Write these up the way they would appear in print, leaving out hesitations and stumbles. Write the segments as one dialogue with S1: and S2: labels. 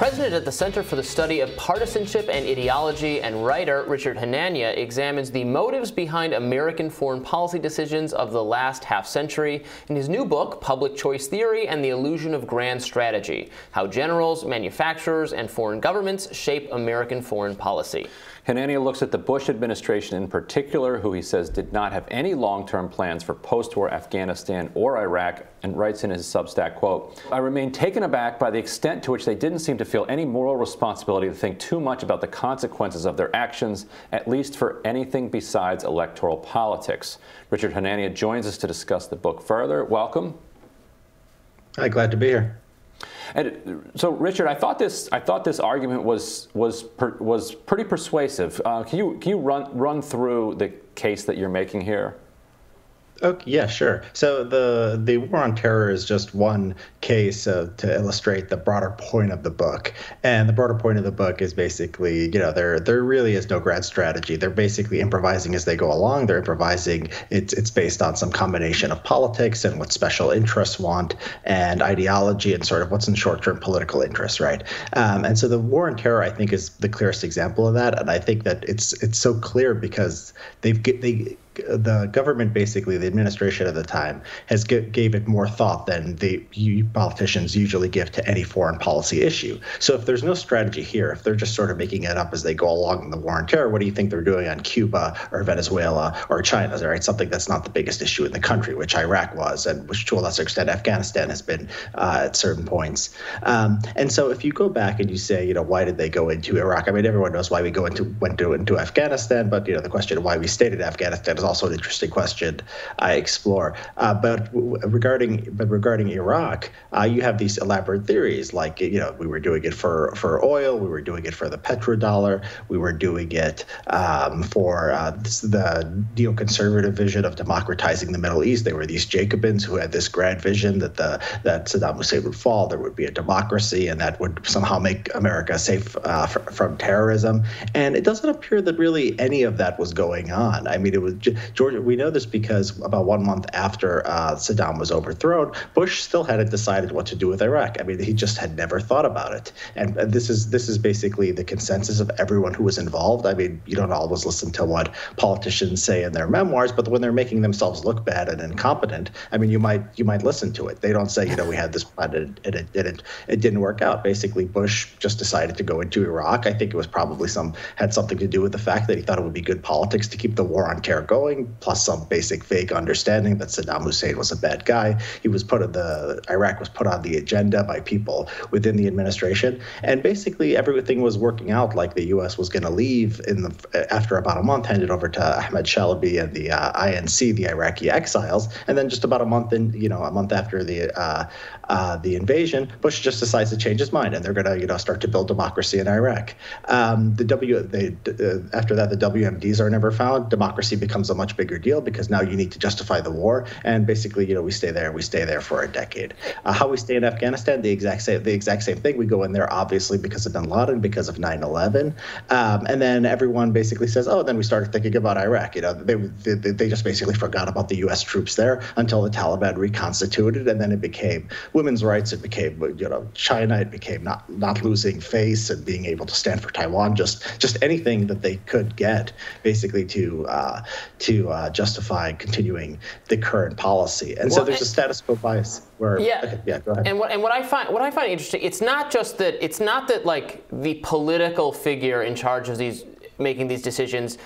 S1: President at the Center for the Study of Partisanship and Ideology and writer Richard Hanania examines the motives behind American foreign policy decisions of the last half-century in his new book, Public Choice Theory and the Illusion of Grand Strategy: How Generals, Manufacturers, and Foreign Governments Shape American Foreign Policy.
S2: Hanania looks at the Bush administration in particular, who he says did not have any long-term plans for post-war Afghanistan or Iraq, and writes in his Substack, quote, "I remain taken aback by the extent to which they didn't seem to feel any moral responsibility to think too much about the consequences of their actions, at least for anything besides electoral politics." Richard Hanania joins us to discuss the book further. Welcome.
S3: Hi, glad to be here.
S2: And so, Richard, I thought this argument was pretty persuasive. Can you run through the case that you're making here?
S3: Okay, yeah, sure. So the war on terror is just one case to illustrate the broader point of the book. And the broader point of the book is basically, there really is no grand strategy. They're basically improvising as they go along. They're improvising. It's based on some combination of politics and what special interests want and ideology and sort of what's in short-term political interest, right? And so the war on terror, I think, is the clearest example of that. And I think that it's so clear because the government, basically the administration at the time, gave it more thought than the politicians usually give to any foreign policy issue. So if there's no strategy here, if they're just sort of making it up as they go along in the war on terror, what do you think they're doing on Cuba or Venezuela or China, right? Something that's not the biggest issue in the country, which Iraq was, and which to a lesser extent Afghanistan has been at certain points. And so if you go back and you say, why did they go into Iraq? I mean, everyone knows why we went into Afghanistan, but the question of why we stayed in Afghanistan is also an interesting question I explore. But regarding Iraq, you have these elaborate theories like, we were doing it for oil, we were doing it for the petrodollar, we were doing it for the neoconservative vision of democratizing the Middle East. They were these Jacobins who had this grand vision that Saddam Hussein would fall, there would be a democracy, and that would somehow make America safe from terrorism. And it doesn't appear that really any of that was going on. I mean, it was Georgia. We know this because about 1 month after Saddam was overthrown, Bush still hadn't decided what to do with Iraq. I mean, he just had never thought about it. And this is basically the consensus of everyone who was involved. I mean, you don't always listen to what politicians say in their memoirs, but when they're making themselves look bad and incompetent, I mean, you might listen to it. They don't say, we had this plan and it didn't work out. Basically, Bush just decided to go into Iraq. I think it was probably had something to do with the fact that he thought it would be good politics to keep the war on terror going, plus some basic vague understanding that Saddam Hussein was a bad guy. Iraq was put on the agenda by people within the administration, and basically everything was working out like the U.S. was going to leave after about a month, handed over to Ahmed Shalabi and the INC, the Iraqi exiles, and then just about a month after the invasion, Bush just decides to change his mind, and they're going to start to build democracy in Iraq. After that, the WMDs are never found. Democracy becomes a much bigger deal because now you need to justify the war, and basically, we stay there for a decade. How we stay in Afghanistan, the exact same thing. We go in there obviously because of bin Laden, because of 9/11, and then everyone basically says, oh, then we started thinking about Iraq. They just basically forgot about the U.S. troops there until the Taliban reconstituted, and then it became women's rights. It became China. It became not losing face and being able to stand for Taiwan. Just anything that they could get basically to justify continuing the current policy. And so there's a status quo bias where go ahead.
S1: And what I find interesting, it's not that like the political figure in charge of making these decisions,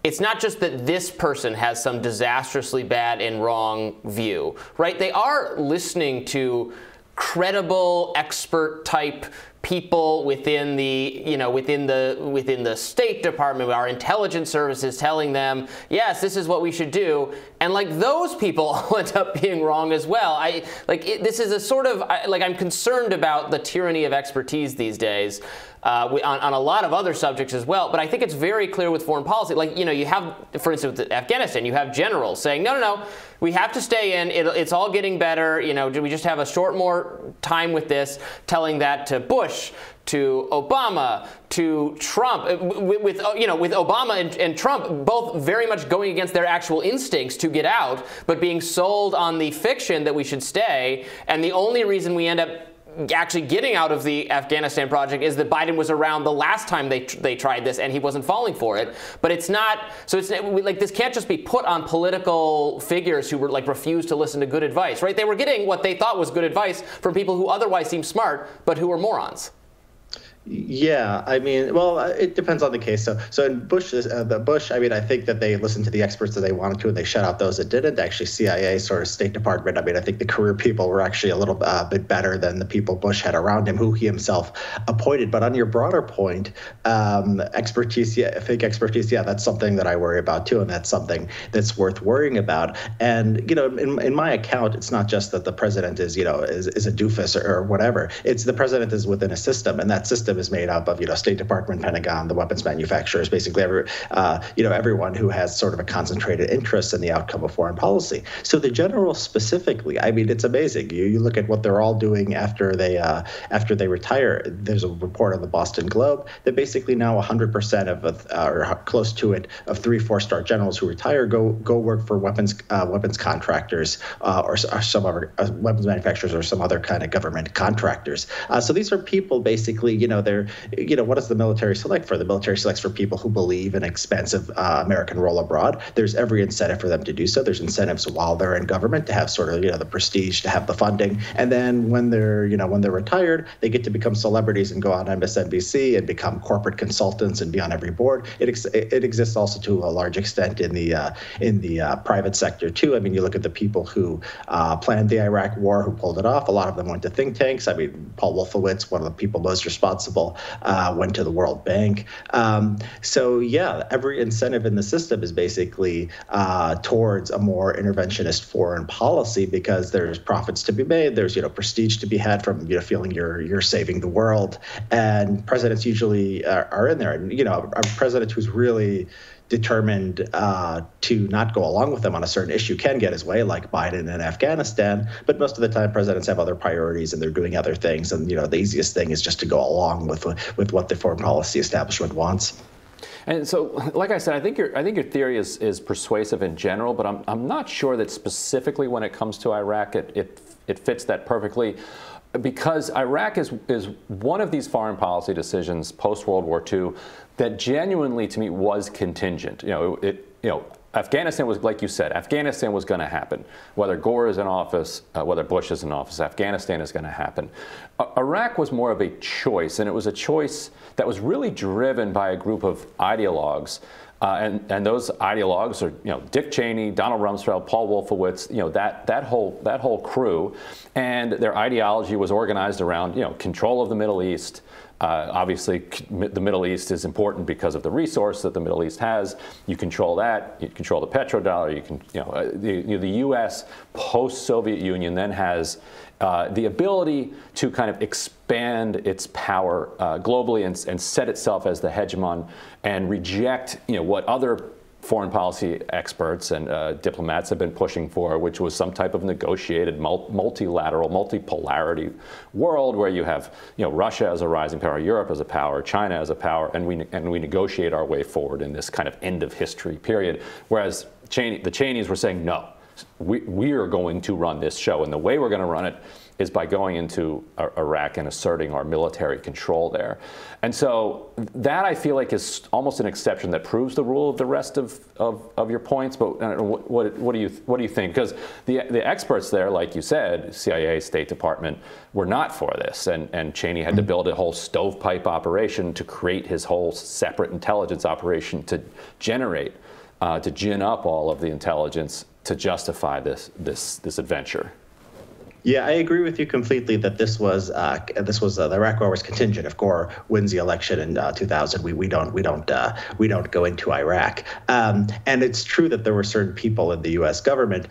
S1: it's not just that this person has some disastrously bad and wrong view, right? They are listening to credible expert type people within the State Department, our intelligence services telling them, yes, this is what we should do, and like those people all end up being wrong as well. This is a sort of I'm concerned about the tyranny of expertise these days. On a lot of other subjects as well, but I think it's very clear with foreign policy. You have, for instance, with Afghanistan, you have generals saying, no, we have to stay in. It's all getting better. Do we just have a short more time with this? Telling that to Bush, to Obama, to Trump, with Obama and Trump both very much going against their actual instincts to get out, but being sold on the fiction that we should stay. And the only reason we end up actually getting out of the Afghanistan project is that Biden was around the last time they tried this and he wasn't falling for it. But it's not, so it's like this can't just be put on political figures who were like refused to listen to good advice, right? They were getting what they thought was good advice from people who otherwise seemed smart, but who were morons.
S3: Yeah, I mean, well, it depends on the case. So in Bush, I mean, I think that they listened to the experts that they wanted to, and they shut out those that didn't. Actually, CIA, sort of State Department. I mean, I think the career people were actually a little bit better than the people Bush had around him, who he himself appointed. But on your broader point, expertise, yeah, fake expertise, yeah, that's something that I worry about too, and that's something that's worth worrying about. And in my account, it's not just that the president is is a doofus or whatever. It's the president is within a system, and that system is made up of State Department, Pentagon, the weapons manufacturers, basically everyone who has sort of a concentrated interest in the outcome of foreign policy. So the general specifically, I mean, it's amazing. You look at what they're all doing after they retire. There's a report on the Boston Globe that basically now 100% of or close to it of 3 4-star generals who retire go work for weapons contractors or some other weapons manufacturers or some other kind of government contractors. So these are people basically, they're, what does the military select for? The military selects for people who believe in expensive American role abroad. There's every incentive for them to do so. There's incentives while they're in government to have sort of, the prestige, to have the funding. And then when they're retired, they get to become celebrities and go on MSNBC and become corporate consultants and be on every board. It exists also to a large extent in the private sector too. I mean, you look at the people who planned the Iraq war, who pulled it off. A lot of them went to think tanks. I mean, Paul Wolfowitz, one of the people most responsible, went to the World Bank. So yeah, every incentive in the system is basically towards a more interventionist foreign policy because there's profits to be made. There's prestige to be had from feeling you're saving the world, and presidents usually are in there. And a president who's really determined to not go along with them on a certain issue can get his way, like Biden in Afghanistan. But most of the time, presidents have other priorities and they're doing other things. And the easiest thing is just to go along with what the foreign policy establishment wants.
S2: And so, like I said, I think your theory is persuasive in general, but I'm not sure that specifically when it comes to Iraq it fits that perfectly. Because Iraq is one of these foreign policy decisions post World War II that genuinely, to me, was contingent. Afghanistan was, like you said, Afghanistan was going to happen. Whether Gore is in office, whether Bush is in office, Afghanistan is going to happen. Iraq was more of a choice, and it was a choice that was really driven by a group of ideologues. And those ideologues are, Dick Cheney, Donald Rumsfeld, Paul Wolfowitz, that whole crew, and their ideology was organized around, control of the Middle East. Obviously, the Middle East is important because of the resource that the Middle East has. You control that. You control the petrodollar. You can, the U.S. post-Soviet Union then has the ability to kind of expand its power globally and set itself as the hegemon and reject, what other foreign policy experts and diplomats have been pushing for, which was some type of negotiated multilateral, multipolarity world where you have, Russia as a rising power, Europe as a power, China as a power, and we negotiate our way forward in this kind of end of history period. Whereas the Cheneys were saying, no, we are going to run this show, and the way we're going to run it is by going into Iraq and asserting our military control there. And so that, I feel like, is almost an exception that proves the rule of the rest of your points. But what do you think? Because the experts there, like you said, CIA, State Department, were not for this. And Cheney had to build a whole stovepipe operation to create his whole separate intelligence operation to generate, to gin up all of the intelligence to justify this adventure.
S3: Yeah, I agree with you completely that this was the Iraq War was contingent. If Gore wins the election in 2000, we don't go into Iraq. And it's true that there were certain people in the U.S. government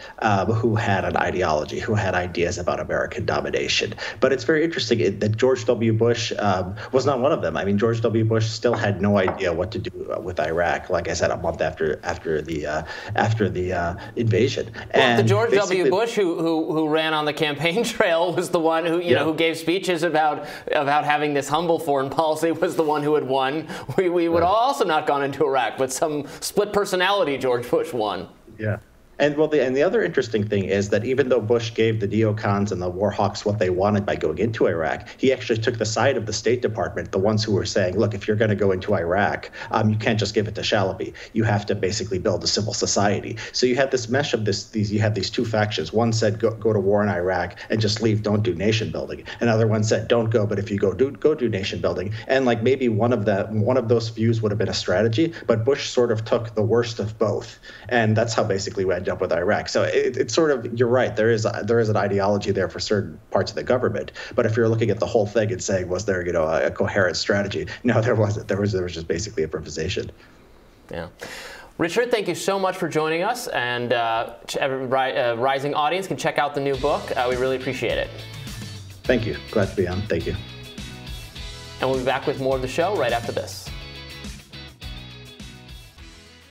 S3: who had an ideology, who had ideas about American domination. But it's very interesting that George W. Bush was not one of them. I mean, George W. Bush still had no idea what to do with Iraq. Like I said, a month after the invasion.
S1: Well, and the George W. Bush who ran on the campaign trail was the one who who gave speeches about having this humble foreign policy, was the one who had won. We would also not gone into Iraq, but some split personality George Bush won.
S3: Yeah. And the other interesting thing is that even though Bush gave the neocons and the war hawks what they wanted by going into Iraq, he actually took the side of the State Department, the ones who were saying, look, if you're going to go into Iraq, you can't just give it to Shalaby. You have to basically build a civil society. So you had this mesh of you had these two factions. One said go to war in Iraq and just leave, don't do nation building. Another one said don't go, but if you go do nation building. And like maybe one of those views would have been a strategy, but Bush sort of took the worst of both, and that's how basically we ended up with Iraq. So it's sort of, you're right, there is an ideology there for certain parts of the government, but if you're looking at the whole thing and saying, was there a coherent strategy? No, there wasn't. There was just basically improvisation.
S1: Yeah. Richard, thank you so much for joining us, and rising audience can check out the new book. We really appreciate it.
S3: Thank you. Glad to be on. Thank you.
S1: And we'll be back with more of the show right after this.